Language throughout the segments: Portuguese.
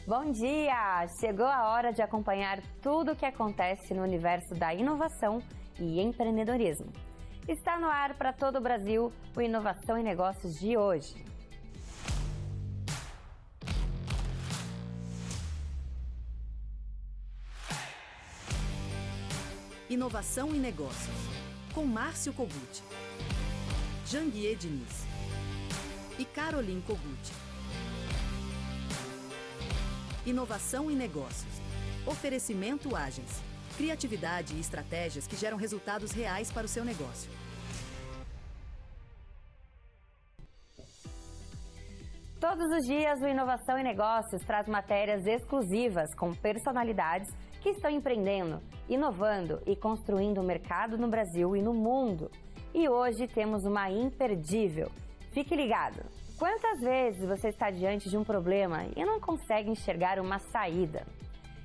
Bom dia! Chegou a hora de acompanhar tudo o que acontece no universo da inovação e empreendedorismo. Está no ar para todo o Brasil o Inovação e Negócios de hoje. Inovação e Negócios, com Márcio Kogut, Janguier Diniz e Caroline Kogut. Inovação e Negócios. Oferecimento Agence. Criatividade e estratégias que geram resultados reais para o seu negócio. Todos os dias, o Inovação e Negócios traz matérias exclusivas com personalidades que estão empreendendo, inovando e construindo o mercado no Brasil e no mundo. E hoje temos uma imperdível. Fique ligado! Quantas vezes você está diante de um problema e não consegue enxergar uma saída?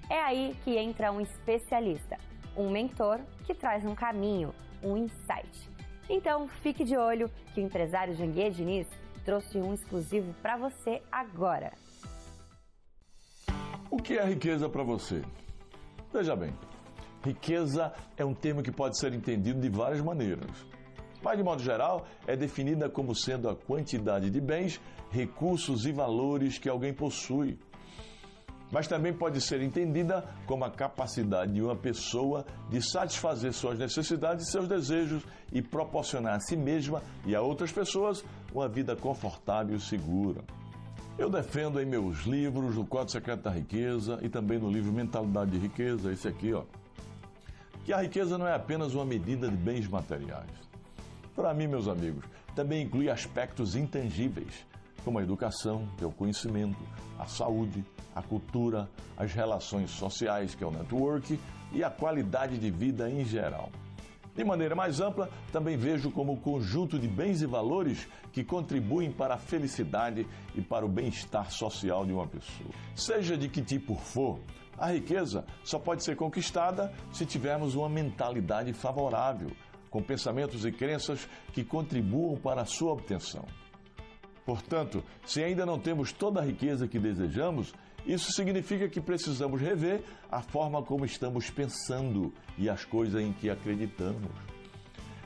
É aí que entra um especialista, um mentor que traz um caminho, um insight. Então, fique de olho que o empresário Janguier Diniz trouxe um exclusivo para você agora. O que é riqueza para você? Veja bem, riqueza é um termo que pode ser entendido de várias maneiras. Mas, de modo geral, é definida como sendo a quantidade de bens, recursos e valores que alguém possui. Mas também pode ser entendida como a capacidade de uma pessoa de satisfazer suas necessidades e seus desejos e proporcionar a si mesma e a outras pessoas uma vida confortável e segura. Eu defendo em meus livros, o Código Secreto da Riqueza e também no livro Mentalidade de Riqueza, esse aqui, que a riqueza não é apenas uma medida de bens materiais. Para mim, meus amigos, também inclui aspectos intangíveis, como a educação, que é o conhecimento, a saúde, a cultura, as relações sociais, que é o network, e a qualidade de vida em geral. De maneira mais ampla, também vejo como o conjunto de bens e valores que contribuem para a felicidade e para o bem-estar social de uma pessoa. Seja de que tipo for, a riqueza só pode ser conquistada se tivermos uma mentalidade favorável, com pensamentos e crenças que contribuam para a sua obtenção. Portanto, se ainda não temos toda a riqueza que desejamos, isso significa que precisamos rever a forma como estamos pensando e as coisas em que acreditamos.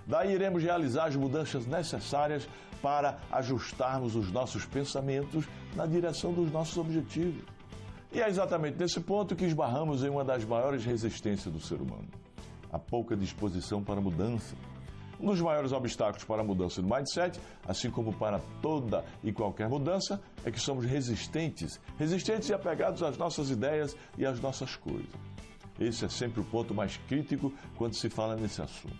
Daí iremos realizar as mudanças necessárias para ajustarmos os nossos pensamentos na direção dos nossos objetivos. E é exatamente nesse ponto que esbarramos em uma das maiores resistências do ser humano: a pouca disposição para a mudança. Um dos maiores obstáculos para a mudança do mindset, assim como para toda e qualquer mudança, é que somos resistentes e apegados às nossas ideias e às nossas coisas. Esse é sempre o ponto mais crítico quando se fala nesse assunto.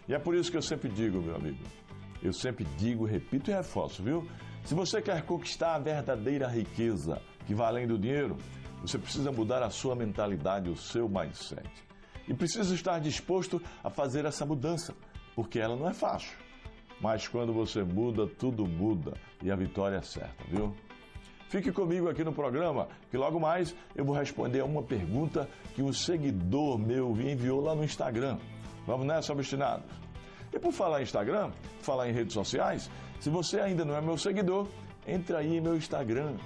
E é por isso que eu sempre digo, meu amigo, repito e reforço, viu? Se você quer conquistar a verdadeira riqueza, que vai além do dinheiro, você precisa mudar a sua mentalidade, o seu mindset. E precisa estar disposto a fazer essa mudança, porque ela não é fácil. Mas quando você muda, tudo muda e a vitória é certa, viu? Fique comigo aqui no programa, que logo mais eu vou responder a uma pergunta que um seguidor meu enviou lá no Instagram. Vamos nessa, obstinados? E por falar em Instagram, falar em redes sociais, se você ainda não é meu seguidor, entre aí em meu Instagram,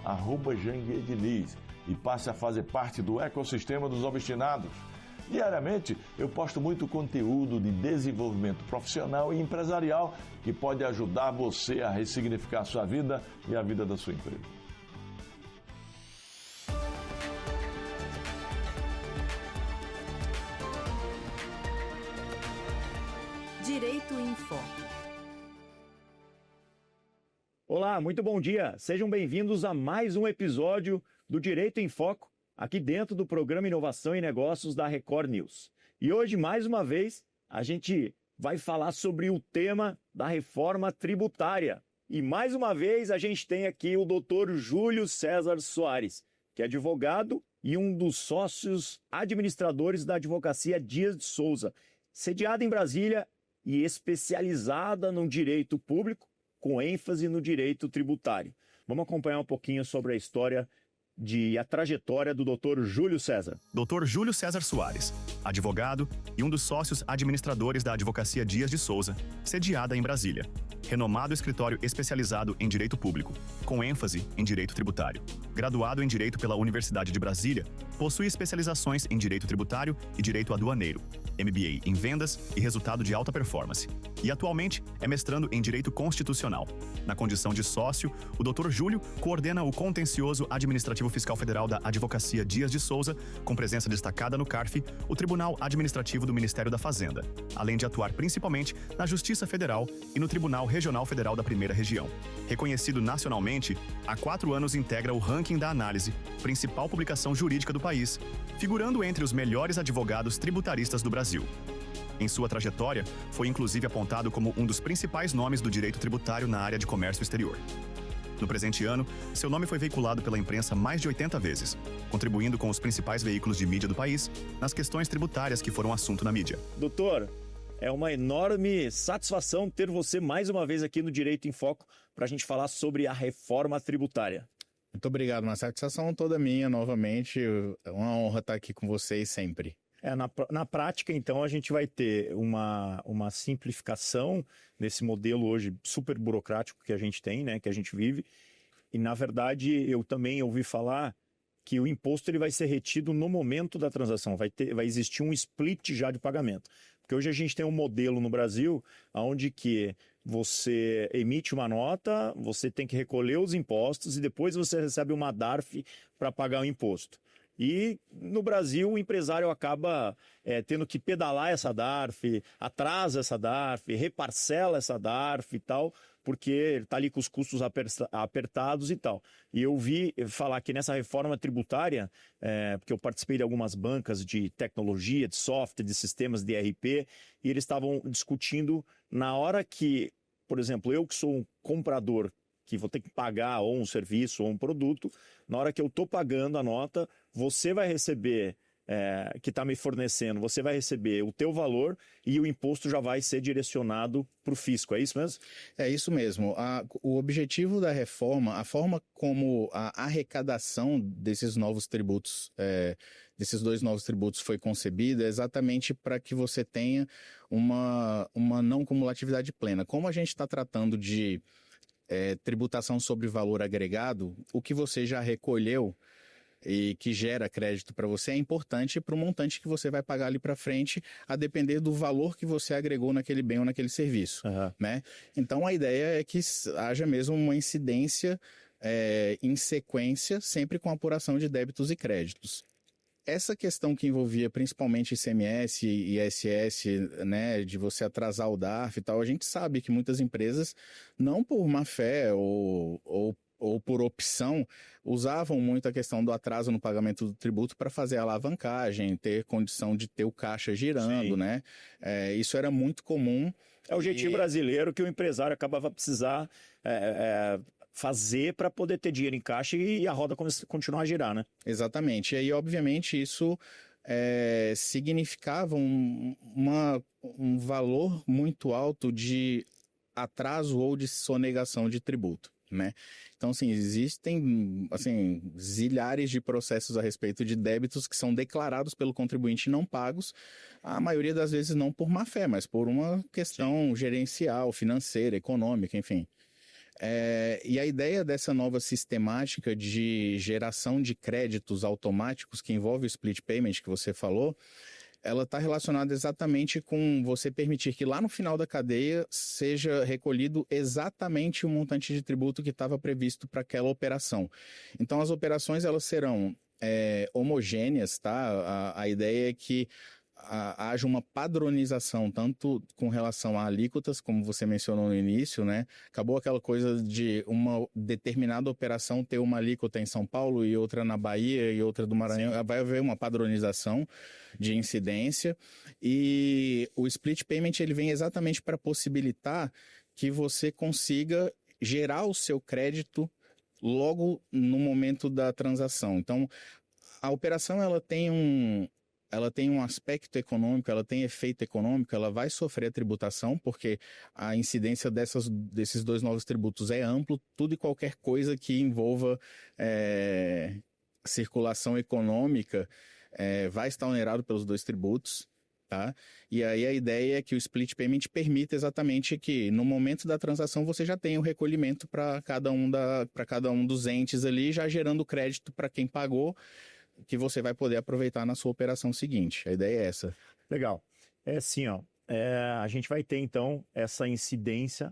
@Janguier Diniz, e passe a fazer parte do ecossistema dos obstinados. Diariamente, eu posto muito conteúdo de desenvolvimento profissional e empresarial que pode ajudar você a ressignificar a sua vida e a vida da sua empresa. Direito em Foco. Olá, muito bom dia. Sejam bem-vindos a mais um episódio do Direito em Foco, aqui dentro do programa Inovação e Negócios da Record News. E hoje, mais uma vez, a gente vai falar sobre o tema da reforma tributária. E mais uma vez a gente tem aqui o Dr. Júlio César Soares, que é advogado e um dos sócios administradores da Advocacia Dias de Souza, sediada em Brasília e especializada no direito público, com ênfase no direito tributário. Vamos acompanhar um pouquinho sobre a história e a trajetória do Dr. Júlio César. Dr. Júlio César Soares, advogado e um dos sócios administradores da Advocacia Dias de Souza, sediada em Brasília. renomado escritório especializado em direito público, com ênfase em direito tributário. Graduado em Direito pela Universidade de Brasília, possui especializações em direito tributário e direito aduaneiro, MBA em vendas e resultado de alta performance. E atualmente é mestrando em direito constitucional. Na condição de sócio, o Dr. Júlio coordena o contencioso administrativo fiscal federal da Advocacia Dias de Souza, com presença destacada no CARF, o Tribunal Administrativo do Ministério da Fazenda, além de atuar principalmente na Justiça Federal e no Tribunal Regional Federal da Primeira Região. Reconhecido nacionalmente, há 4 anos integra o Ranking da Análise, principal publicação jurídica do país, figurando entre os melhores advogados tributaristas do Brasil. Em sua trajetória, foi inclusive apontado como um dos principais nomes do direito tributário na área de comércio exterior. No presente ano, seu nome foi veiculado pela imprensa mais de 80 vezes, contribuindo com os principais veículos de mídia do país nas questões tributárias que foram assunto na mídia. Doutor, é uma enorme satisfação ter você mais uma vez aqui no Direito em Foco para a gente falar sobre a reforma tributária. Muito obrigado, uma satisfação toda minha novamente, é uma honra estar aqui com vocês sempre. Na prática, então, a gente vai ter uma simplificação desse modelo hoje super burocrático que a gente tem, né, que a gente vive. E, na verdade, eu também ouvi falar que o imposto ele vai ser retido no momento da transação, vai existir um split já de pagamento. Porque hoje a gente tem um modelo no Brasil onde que você emite uma nota, você tem que recolher os impostos e depois você recebe uma DARF para pagar o imposto. E no Brasil o empresário acaba tendo que pedalar essa DARF, atrasa essa DARF, reparcela essa DARF e tal, porque ele está ali com os custos apertados e tal. E eu vi falar que nessa reforma tributária, porque eu participei de algumas bancas de tecnologia, de software, de sistemas de ERP, e eles estavam discutindo na hora que, por exemplo, eu que sou um comprador, que vou ter que pagar ou um serviço ou um produto, na hora que eu estou pagando a nota, você vai receber, que está me fornecendo, você vai receber o teu valor e o imposto já vai ser direcionado para o fisco, é isso mesmo? É isso mesmo. O objetivo da reforma, a forma como a arrecadação desses novos tributos, desses 2 novos tributos foi concebida é exatamente para que você tenha uma não cumulatividade plena. Como a gente está tratando de tributação sobre valor agregado, o que você já recolheu e que gera crédito para você é importante para o montante que você vai pagar ali para frente, a depender do valor que você agregou naquele bem ou naquele serviço, né? Então a ideia é que haja mesmo uma incidência em sequência, sempre com apuração de débitos e créditos. Essa questão que envolvia principalmente ICMS e ISS, né, de você atrasar o DARF e tal, a gente sabe que muitas empresas, não por má fé ou por opção, usavam muito a questão do atraso no pagamento do tributo para fazer a alavancagem, ter condição de ter o caixa girando, né? Isso era muito comum. É o jeitinho brasileiro que o empresário acabava precisar fazer para poder ter dinheiro em caixa e a roda continuar a girar, né? Exatamente. E aí, obviamente, isso significava um valor muito alto de atraso ou de sonegação de tributo, né? Então, assim, existem, assim, zilhares de processos a respeito de débitos que são declarados pelo contribuinte e não pagos, a maioria das vezes não por má fé, mas por uma questão gerencial, financeira, econômica, enfim. E a ideia dessa nova sistemática de geração de créditos automáticos que envolve o split payment que você falou, ela está relacionada exatamente com você permitir que lá no final da cadeia seja recolhido exatamente o montante de tributo que estava previsto para aquela operação. Então as operações elas serão homogêneas, tá? A ideia é que haja uma padronização, tanto com relação a alíquotas, como você mencionou no início, né? Acabou aquela coisa de uma determinada operação ter uma alíquota em São Paulo e outra na Bahia e outra do Maranhão. Sim. Vai haver uma padronização de incidência e o split payment ele vem exatamente para possibilitar que você consiga gerar o seu crédito logo no momento da transação. Então, a operação ela tem um aspecto econômico, ela tem efeito econômico, ela vai sofrer a tributação, porque a incidência desses 2 novos tributos é amplo, tudo e qualquer coisa que envolva circulação econômica vai estar onerado pelos 2 tributos. tá? E aí a ideia é que o split payment permita exatamente que no momento da transação você já tenha o recolhimento para cada um dos entes ali, já gerando crédito para quem pagou, que você vai poder aproveitar na sua operação seguinte. A ideia é essa. Legal. É assim, ó, a gente vai ter então essa incidência,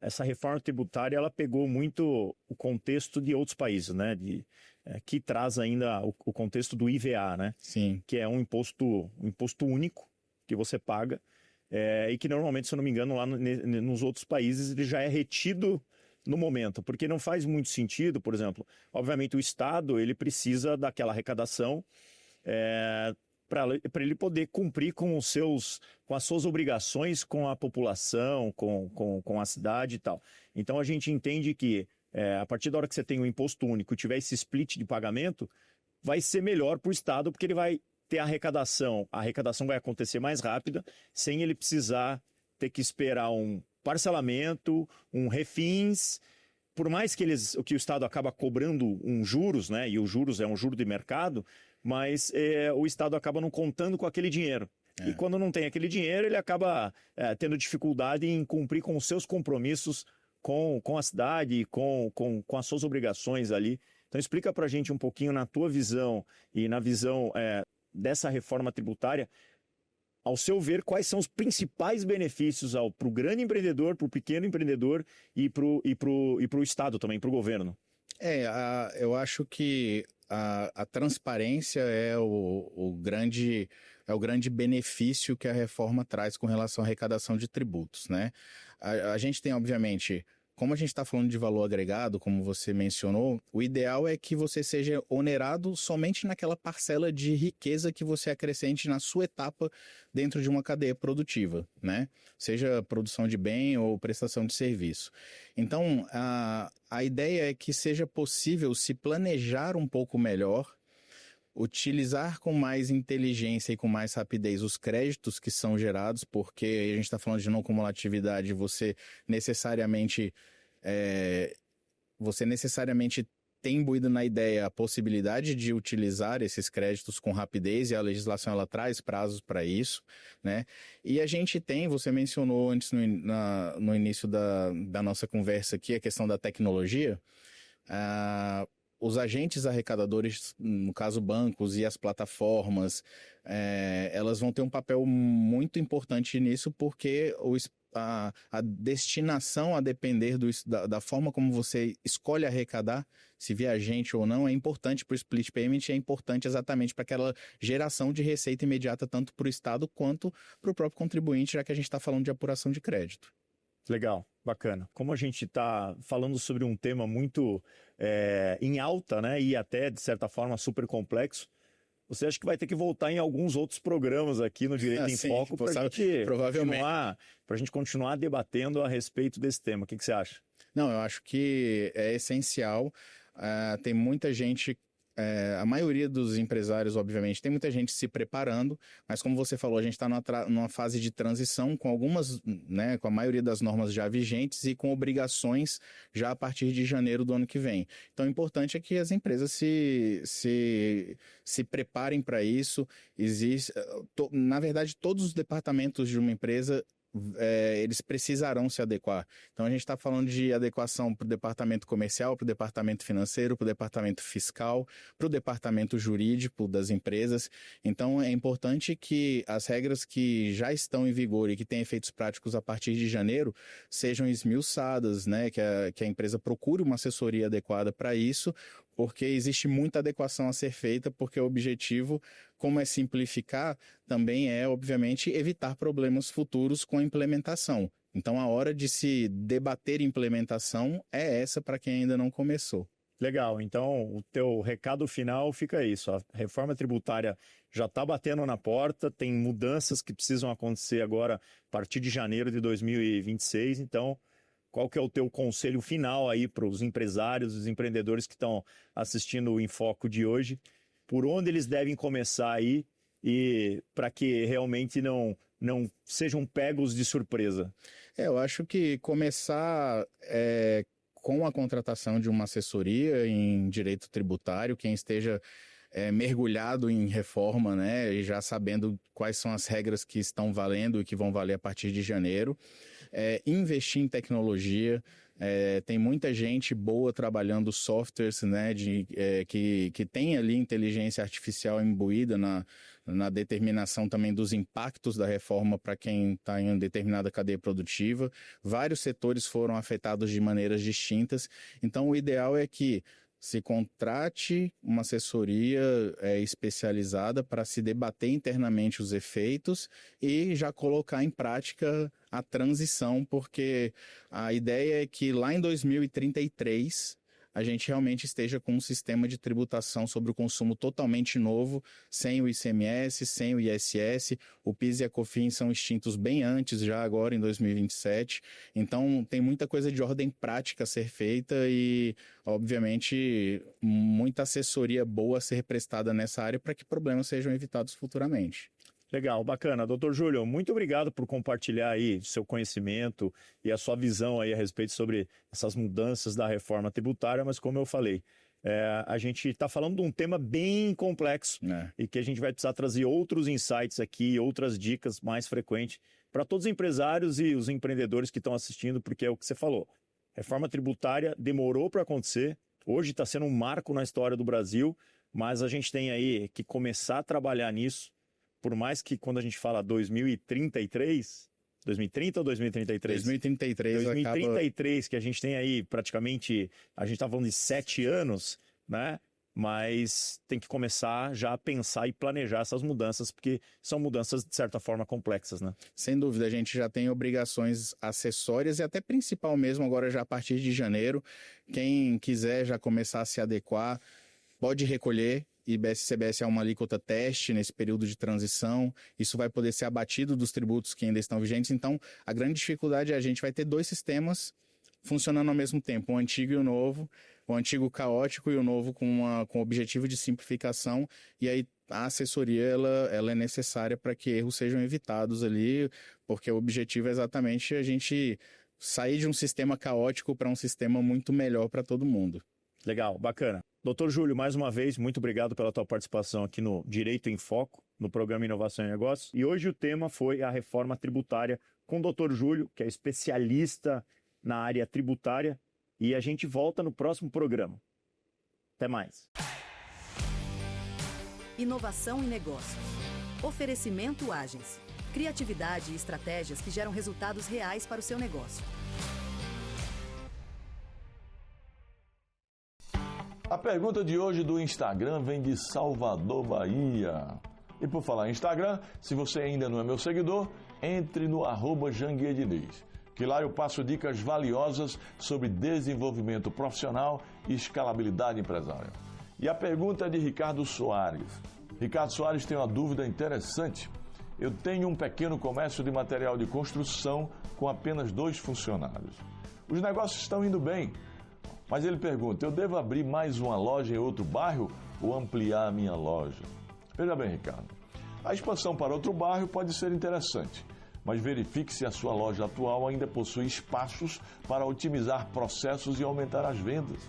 essa reforma tributária, ela pegou muito o contexto de outros países, né? Que traz ainda o contexto do IVA, né? Sim. Que é um imposto único que você paga, e que normalmente, se eu não me engano, lá nos outros países ele já é retido no momento, porque não faz muito sentido, por exemplo, obviamente o Estado ele precisa daquela arrecadação para ele poder cumprir com as suas obrigações com a população, com a cidade e tal. Então a gente entende que a partir da hora que você tem um imposto único e tiver esse split de pagamento, vai ser melhor para o Estado, porque ele vai ter a arrecadação vai acontecer mais rápida, sem ele precisar ter que esperar um parcelamento, um refins. Por mais que o Estado acaba cobrando juros, né? E os juros é um juro de mercado, mas o Estado acaba não contando com aquele dinheiro. E quando não tem aquele dinheiro, ele acaba tendo dificuldade em cumprir com os seus compromissos com a cidade, com as suas obrigações ali. Então explica pra gente um pouquinho na tua visão e na visão dessa reforma tributária, ao seu ver, quais são os principais benefícios para o grande empreendedor, para o pequeno empreendedor e para o Estado também, para o governo? Eu acho que a transparência é o grande benefício que a reforma traz com relação à arrecadação de tributos, né? A gente tem, obviamente, como a gente está falando de valor agregado, como você mencionou, o ideal é que você seja onerado somente naquela parcela de riqueza que você acrescente na sua etapa dentro de uma cadeia produtiva, né? Seja produção de bem ou prestação de serviço. Então, a ideia é que seja possível se planejar um pouco melhor, utilizar com mais inteligência e com mais rapidez os créditos que são gerados, porque a gente está falando de não cumulatividade, você necessariamente tem imbuído na ideia a possibilidade de utilizar esses créditos com rapidez, e a legislação ela traz prazos para isso, né? E a gente tem, você mencionou antes no início da nossa conversa aqui, a questão da tecnologia. Os agentes arrecadadores, no caso bancos e as plataformas, elas vão ter um papel muito importante nisso, porque a destinação, a depender da forma como você escolhe arrecadar, se via agente ou não, é importante para o split payment, é importante exatamente para aquela geração de receita imediata, tanto para o Estado quanto para o próprio contribuinte, já que a gente está falando de apuração de crédito. Legal, bacana. Como a gente está falando sobre um tema muito em alta, né, e até, de certa forma, super complexo, você acha que vai ter que voltar em alguns outros programas aqui no Direito em Foco para a gente continuar debatendo a respeito desse tema. O que você acha? Não, eu acho que é essencial. Tem muita gente... a maioria dos empresários, obviamente, tem muita gente se preparando, mas como você falou, a gente está numa fase de transição com algumas, né, com a maioria das normas já vigentes e com obrigações já a partir de janeiro do ano que vem. Então, o importante é que as empresas se preparem para isso. Na verdade, todos os departamentos de uma empresa eles precisarão se adequar. Então a gente está falando de adequação para o departamento comercial, para o departamento financeiro, para o departamento fiscal, para o departamento jurídico das empresas. Então é importante que as regras que já estão em vigor e que têm efeitos práticos a partir de janeiro sejam esmiuçadas, né? Que a empresa procure uma assessoria adequada para isso, porque existe muita adequação a ser feita, porque o objetivo, como é simplificar, também é, obviamente, evitar problemas futuros com a implementação. Então, a hora de se debater implementação é essa para quem ainda não começou. Legal, então o teu recado final fica isso, a reforma tributária já está batendo na porta, tem mudanças que precisam acontecer agora a partir de janeiro de 2026, então... Qual que é o teu conselho final aí para os empresários, os empreendedores que estão assistindo o Em Foco de hoje? Por onde eles devem começar aí e para que realmente não sejam pegos de surpresa? Eu acho que começar com a contratação de uma assessoria em direito tributário, quem esteja mergulhado em reforma, né? E já sabendo quais são as regras que estão valendo e que vão valer a partir de janeiro. Investir em tecnologia. Tem muita gente boa trabalhando softwares, né, que tem ali inteligência artificial imbuída na determinação também dos impactos da reforma para quem está em determinada cadeia produtiva. Vários setores foram afetados de maneiras distintas. Então, o ideal é que se contrate uma assessoria especializada para se debater internamente os efeitos e já colocar em prática a transição, porque a ideia é que lá em 2033 a gente realmente esteja com um sistema de tributação sobre o consumo totalmente novo, sem o ICMS, sem o ISS. O PIS e a COFINS são extintos bem antes, já agora em 2027. Então, tem muita coisa de ordem prática a ser feita e, obviamente, muita assessoria boa a ser prestada nessa área para que problemas sejam evitados futuramente. Legal, bacana. Doutor Júlio, muito obrigado por compartilhar aí seu conhecimento e a sua visão aí a respeito sobre essas mudanças da reforma tributária, mas como eu falei, a gente está falando de um tema bem complexo e que a gente vai precisar trazer outros insights aqui, outras dicas mais frequentes para todos os empresários e os empreendedores que estão assistindo, porque é o que você falou. Reforma tributária demorou para acontecer, hoje está sendo um marco na história do Brasil, mas a gente tem aí que começar a trabalhar nisso. Por mais que quando a gente fala 2033, 2030 ou 2033? 2033 que a gente tem aí praticamente, a gente está falando de 7 anos, né? Mas tem que começar já a pensar e planejar essas mudanças, porque são mudanças de certa forma complexas, né? Sem dúvida, a gente já tem obrigações acessórias e até principal mesmo agora já a partir de janeiro. Quem quiser já começar a se adequar, pode recolher. IBS-CBS é uma alíquota teste nesse período de transição, isso vai poder ser abatido dos tributos que ainda estão vigentes, então a grande dificuldade é a gente vai ter 2 sistemas funcionando ao mesmo tempo, o antigo e o novo, o antigo caótico e o novo com objetivo de simplificação, e aí a assessoria ela é necessária para que erros sejam evitados ali, porque o objetivo é exatamente a gente sair de um sistema caótico para um sistema muito melhor para todo mundo. Legal, bacana. Doutor Júlio, mais uma vez, muito obrigado pela tua participação aqui no Direito em Foco, no programa Inovação e Negócios. E hoje o tema foi a reforma tributária com o doutor Júlio, que é especialista na área tributária. E a gente volta no próximo programa. Até mais. Inovação e Negócios. Oferecimento Agens. Criatividade e estratégias que geram resultados reais para o seu negócio. A pergunta de hoje do Instagram vem de Salvador, Bahia. E por falar em Instagram, se você ainda não é meu seguidor, entre no @JanguiaDiniz, que lá eu passo dicas valiosas sobre desenvolvimento profissional e escalabilidade empresarial. E a pergunta é de Ricardo Soares. Ricardo Soares tem uma dúvida interessante. Eu tenho um pequeno comércio de material de construção com apenas 2 funcionários. Os negócios estão indo bem. Mas ele pergunta, eu devo abrir mais uma loja em outro bairro ou ampliar a minha loja? Veja bem, Ricardo, a expansão para outro bairro pode ser interessante, mas verifique se a sua loja atual ainda possui espaços para otimizar processos e aumentar as vendas.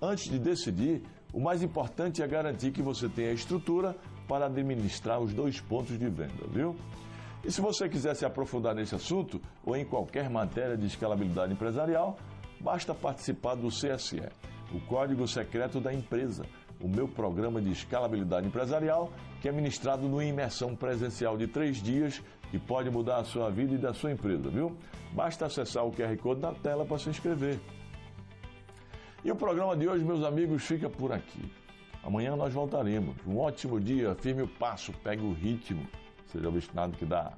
Antes de decidir, o mais importante é garantir que você tenha a estrutura para administrar os 2 pontos de venda, viu? E se você quiser se aprofundar nesse assunto ou em qualquer matéria de escalabilidade empresarial, basta participar do CSE, o Código Secreto da Empresa, o meu programa de escalabilidade empresarial, que é ministrado numa imersão presencial de 3 dias, que pode mudar a sua vida e da sua empresa, viu? Basta acessar o QR Code na tela para se inscrever. E o programa de hoje, meus amigos, fica por aqui. Amanhã nós voltaremos. Um ótimo dia, firme o passo, pegue o ritmo, seja obstinado que dá.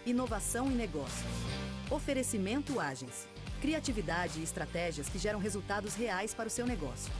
Inovação e Negócios. Oferecimento Agens. Criatividade e estratégias que geram resultados reais para o seu negócio.